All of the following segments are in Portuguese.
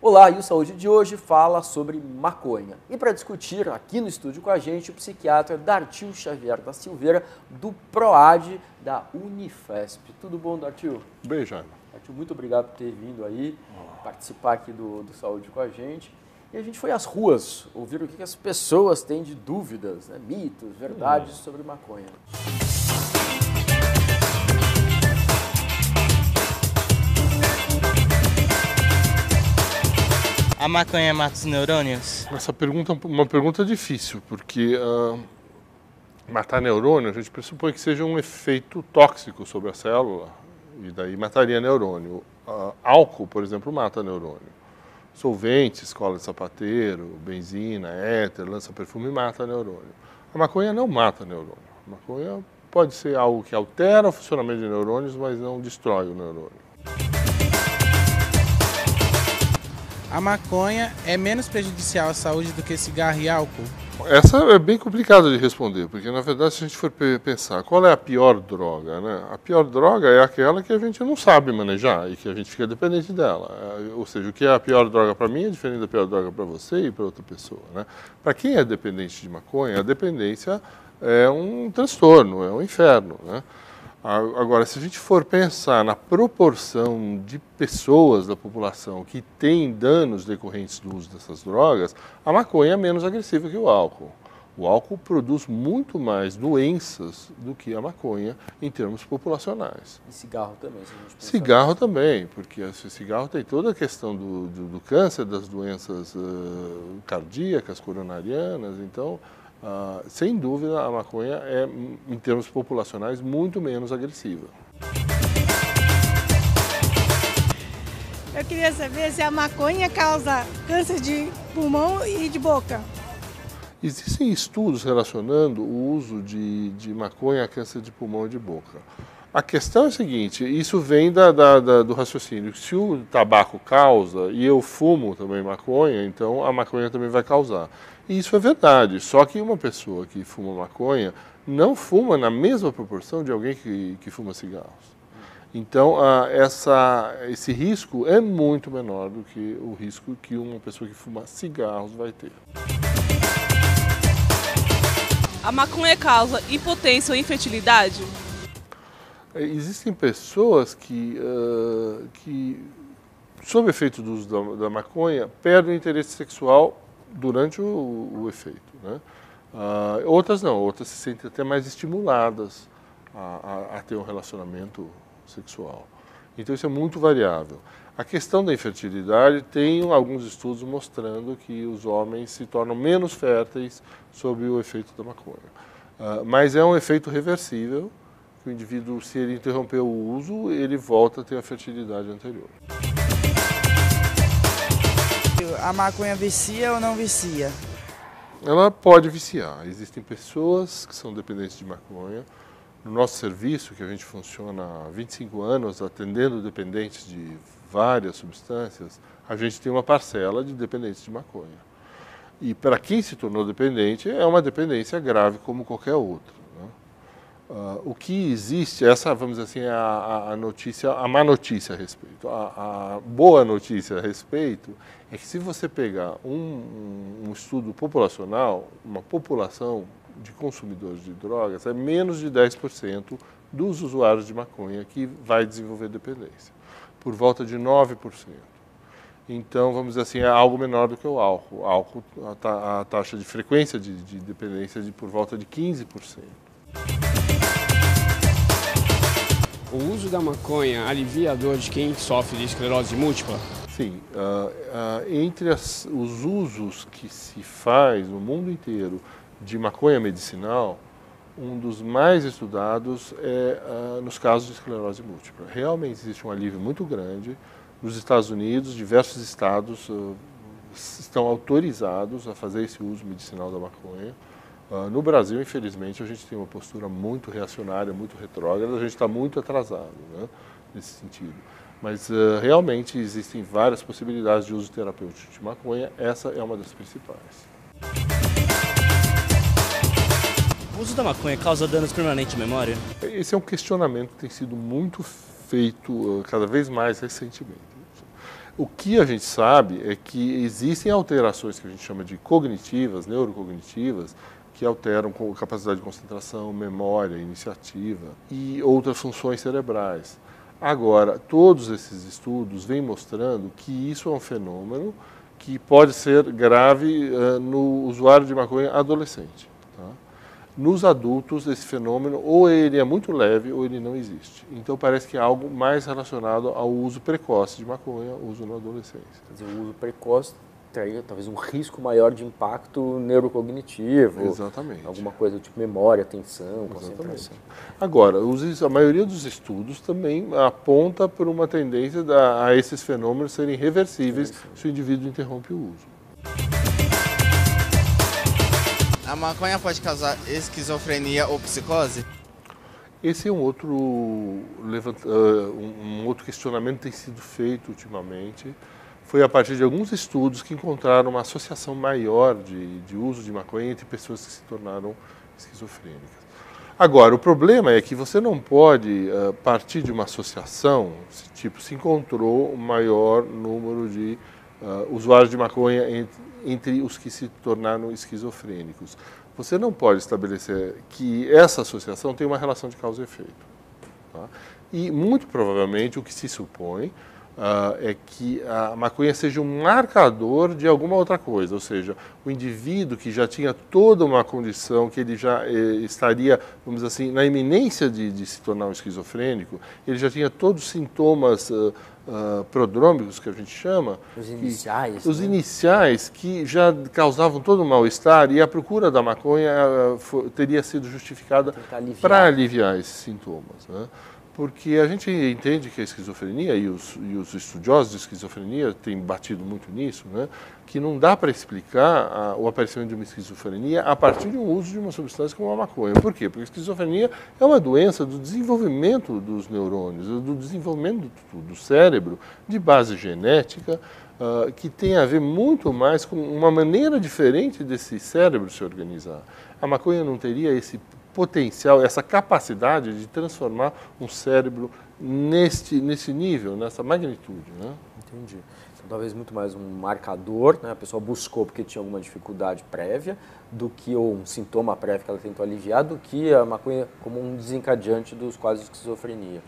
Olá, e o Saúde de hoje fala sobre maconha. E para discutir aqui no estúdio com a gente, o psiquiatra Dartil Xavier da Silveira, do PROAD da Unifesp. Tudo bom, Dartil? Bem, Jaime. Dartil, muito obrigado por ter vindo aí, participar aqui do Saúde com a gente. E a gente foi às ruas ouvir o que as pessoas têm de dúvidas, né? Mitos, verdades sobre maconha. A maconha mata os neurônios? Essa pergunta é uma pergunta difícil, porque matar neurônio, a gente pressupõe que seja um efeito tóxico sobre a célula, e daí mataria neurônio. Álcool, por exemplo, mata neurônio. Solventes, cola de sapateiro, benzina, éter, lança-perfume mata neurônio. A maconha não mata neurônio. A maconha pode ser algo que altera o funcionamento de neurônios, mas não destrói o neurônio. A maconha é menos prejudicial à saúde do que cigarro e álcool? Essa é bem complicada de responder, porque na verdade se a gente for pensar qual é a pior droga, né? A pior droga é aquela que a gente não sabe manejar e que a gente fica dependente dela. Ou seja, o que é a pior droga para mim é diferente da pior droga para você e para outra pessoa, né? Para quem é dependente de maconha, a dependência é um transtorno, é um inferno, né? Agora, se a gente for pensar na proporção de pessoas da população que têm danos decorrentes do uso dessas drogas, a maconha é menos agressiva que o álcool. O álcool produz muito mais doenças do que a maconha em termos populacionais. E cigarro também, se a gente pensar. Cigarro também, porque o cigarro tem toda a questão do câncer, das doenças cardíacas, coronarianas, então... sem dúvida, a maconha é, em termos populacionais, muito menos agressiva. Eu queria saber se a maconha causa câncer de pulmão e de boca. Existem estudos relacionando o uso de maconha a câncer de pulmão e de boca. A questão é a seguinte, isso vem do raciocínio. Se o tabaco causa e eu fumo também maconha, então a maconha também vai causar. E isso é verdade, só que uma pessoa que fuma maconha não fuma na mesma proporção de alguém que fuma cigarros. Então, esse risco é muito menor do que o risco que uma pessoa que fuma cigarros vai ter. A maconha causa impotência ou infertilidade? Existem pessoas que sob efeito do uso da maconha, perdem o interesse sexual durante o efeito, né? Outras não, outras se sentem até mais estimuladas a ter um relacionamento sexual. Então isso é muito variável. A questão da infertilidade tem alguns estudos mostrando que os homens se tornam menos férteis sob o efeito da maconha. Mas é um efeito reversível, que o indivíduo, se ele interromper o uso, ele volta a ter a fertilidade anterior. A maconha vicia ou não vicia? Ela pode viciar. Existem pessoas que são dependentes de maconha. No nosso serviço, que a gente funciona há 25 anos, atendendo dependentes de várias substâncias, a gente tem uma parcela de dependentes de maconha. E para quem se tornou dependente, é uma dependência grave como qualquer outra, né? O que existe, essa, vamos dizer assim, a notícia, a má notícia a respeito. A boa notícia a respeito é que se você pegar um estudo populacional, uma população de consumidores de drogas, é menos de 10% dos usuários de maconha que vai desenvolver dependência, por volta de 9%. Então, vamos dizer assim, é algo menor do que o álcool. O álcool, a taxa de frequência de dependência é de por volta de 15%. O uso da maconha alivia a dor de quem sofre de esclerose múltipla? Sim, entre os usos que se faz no mundo inteiro de maconha medicinal, um dos mais estudados é nos casos de esclerose múltipla. Realmente existe um alívio muito grande. Nos Estados Unidos, diversos estados estão autorizados a fazer esse uso medicinal da maconha. No Brasil, infelizmente, a gente tem uma postura muito reacionária, muito retrógrada, a gente está muito atrasado, né, nesse sentido. Mas realmente existem várias possibilidades de uso terapêutico de maconha, essa é uma das principais. O uso da maconha causa danos permanentes à memória? Esse é um questionamento que tem sido muito feito cada vez mais recentemente. O que a gente sabe é que existem alterações que a gente chama de cognitivas, neurocognitivas, que alteram capacidade de concentração, memória, iniciativa e outras funções cerebrais. Agora, todos esses estudos vêm mostrando que isso é um fenômeno que pode ser grave no usuário de maconha adolescente. Tá? Nos adultos, esse fenômeno, ou ele é muito leve, ou ele não existe. Então, parece que é algo mais relacionado ao uso precoce de maconha, uso na adolescência. Quer dizer, o uso precoce teria talvez um risco maior de impacto neurocognitivo. Exatamente. Alguma coisa do tipo memória, atenção, concentração. Agora, a maioria dos estudos também aponta por uma tendência a esses fenômenos serem reversíveis se o indivíduo interrompe o uso. A maconha pode causar esquizofrenia ou psicose? Esse é um outro questionamento que tem sido feito ultimamente. Foi a partir de alguns estudos que encontraram uma associação maior de uso de maconha entre pessoas que se tornaram esquizofrênicas. Agora, o problema é que você não pode partir de uma associação, tipo, se encontrou um maior número de usuários de maconha entre os que se tornaram esquizofrênicos. Você não pode estabelecer que essa associação tem uma relação de causa e efeito. Tá? E, muito provavelmente, o que se supõe é que a maconha seja um marcador de alguma outra coisa, ou seja, o indivíduo que já tinha toda uma condição, que ele já estaria, vamos dizer assim, na iminência de se tornar um esquizofrênico, ele já tinha todos os sintomas prodrômicos, que a gente chama, os iniciais que já causavam todo o mal-estar, e a procura da maconha teria sido justificada para aliviar esses sintomas, né? Porque a gente entende que a esquizofrenia, e os estudiosos de esquizofrenia têm batido muito nisso, né, que não dá para explicar o aparecimento de uma esquizofrenia a partir de um uso de uma substância como a maconha. Por quê? Porque a esquizofrenia é uma doença do desenvolvimento dos neurônios, do desenvolvimento do cérebro, de base genética, que tem a ver muito mais com uma maneira diferente desse cérebro se organizar. A maconha não teria esse potencial, essa capacidade de transformar um cérebro nesse nível, nessa magnitude, né? Entendi. Então, talvez muito mais um marcador, né? A pessoa buscou porque tinha alguma dificuldade prévia, do que ou um sintoma prévio que ela tentou aliviar, do que a maconha como um desencadeante dos quadros de esquizofrenia.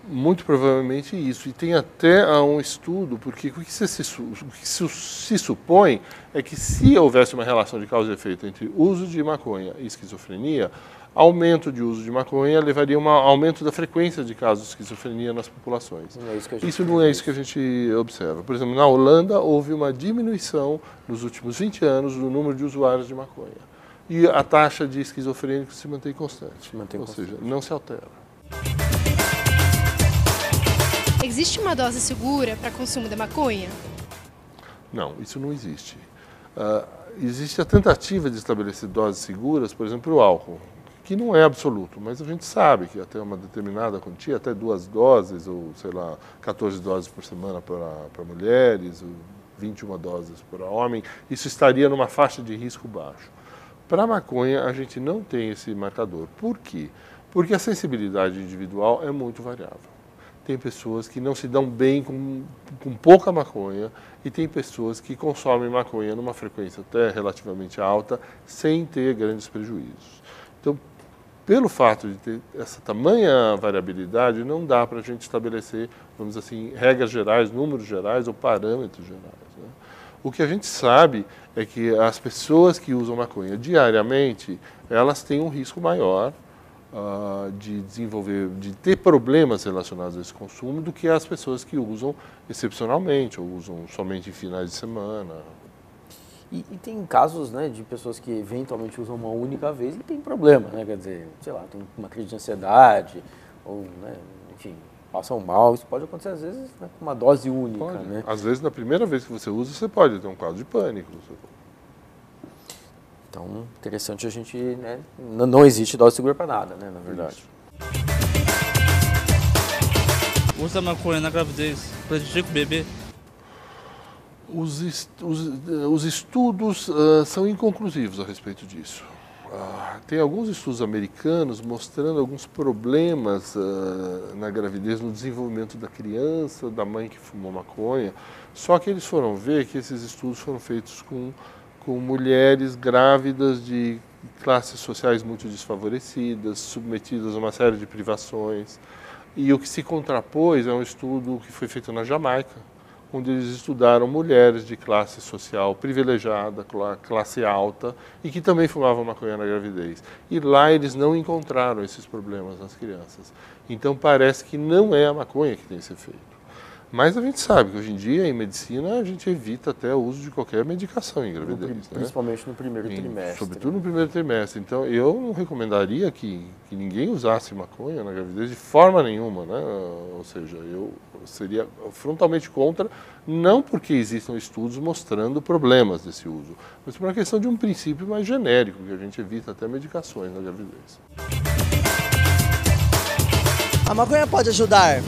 Muito provavelmente isso. E tem até um estudo, porque o que se supõe é que se houvesse uma relação de causa e efeito entre uso de maconha e esquizofrenia, aumento de uso de maconha levaria a um aumento da frequência de casos de esquizofrenia nas populações. Isso não é isso que a gente observa. Por exemplo, na Holanda houve uma diminuição nos últimos 20 anos do número de usuários de maconha. E a taxa de esquizofrênicos se mantém constante. Ou seja, não se altera. Existe uma dose segura para consumo da maconha? Não, isso não existe. Existe a tentativa de estabelecer doses seguras, por exemplo, para o álcool, que não é absoluto, mas a gente sabe que até uma determinada quantia, até 2 doses, ou sei lá, 14 doses por semana para mulheres, ou 21 doses para homem, isso estaria numa faixa de risco baixo. Para a maconha, a gente não tem esse marcador. Por quê? Porque a sensibilidade individual é muito variável. Tem pessoas que não se dão bem com pouca maconha e tem pessoas que consomem maconha numa frequência até relativamente alta, sem ter grandes prejuízos. Então, pelo fato de ter essa tamanha variabilidade, não dá para a gente estabelecer, vamos dizer assim, regras gerais, números gerais ou parâmetros gerais, né? O que a gente sabe é que as pessoas que usam maconha diariamente, elas têm um risco maior de ter problemas relacionados a esse consumo do que as pessoas que usam excepcionalmente ou usam somente em finais de semana. E tem casos, né, de pessoas que eventualmente usam uma única vez e tem problema, né? Quer dizer, sei lá, tem uma crise de ansiedade ou, né, enfim, passam mal. Isso pode acontecer às vezes, né, com uma dose única, Pode. Né? Às vezes, na primeira vez que você usa, você pode ter um quadro de pânico. Então, interessante a gente, né, não existe dose segura para nada, né, na verdade. O uso da maconha na gravidez prejudica o bebê? Os estudos são inconclusivos a respeito disso. Tem alguns estudos americanos mostrando alguns problemas na gravidez, no desenvolvimento da criança, da mãe que fumou maconha, só que eles foram ver que esses estudos foram feitos com mulheres grávidas de classes sociais muito desfavorecidas, submetidas a uma série de privações. E o que se contrapôs é um estudo que foi feito na Jamaica, onde eles estudaram mulheres de classe social privilegiada, classe alta, e que também fumavam maconha na gravidez. E lá eles não encontraram esses problemas nas crianças. Então parece que não é a maconha que tem esse efeito. Mas a gente sabe que hoje em dia, em medicina, a gente evita até o uso de qualquer medicação em gravidez. Principalmente no primeiro trimestre. Sobretudo no primeiro trimestre. Então, eu não recomendaria que ninguém usasse maconha na gravidez de forma nenhuma, né? Ou seja, eu seria frontalmente contra, não porque existam estudos mostrando problemas desse uso, mas por uma questão de um princípio mais genérico, que a gente evita até medicações na gravidez. A maconha pode ajudar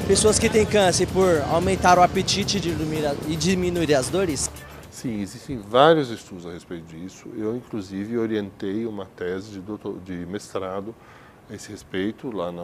pessoas que têm câncer por aumentar o apetite e diminuir as dores? Sim, existem vários estudos a respeito disso. Eu, inclusive, orientei uma tese de mestrado a esse respeito lá na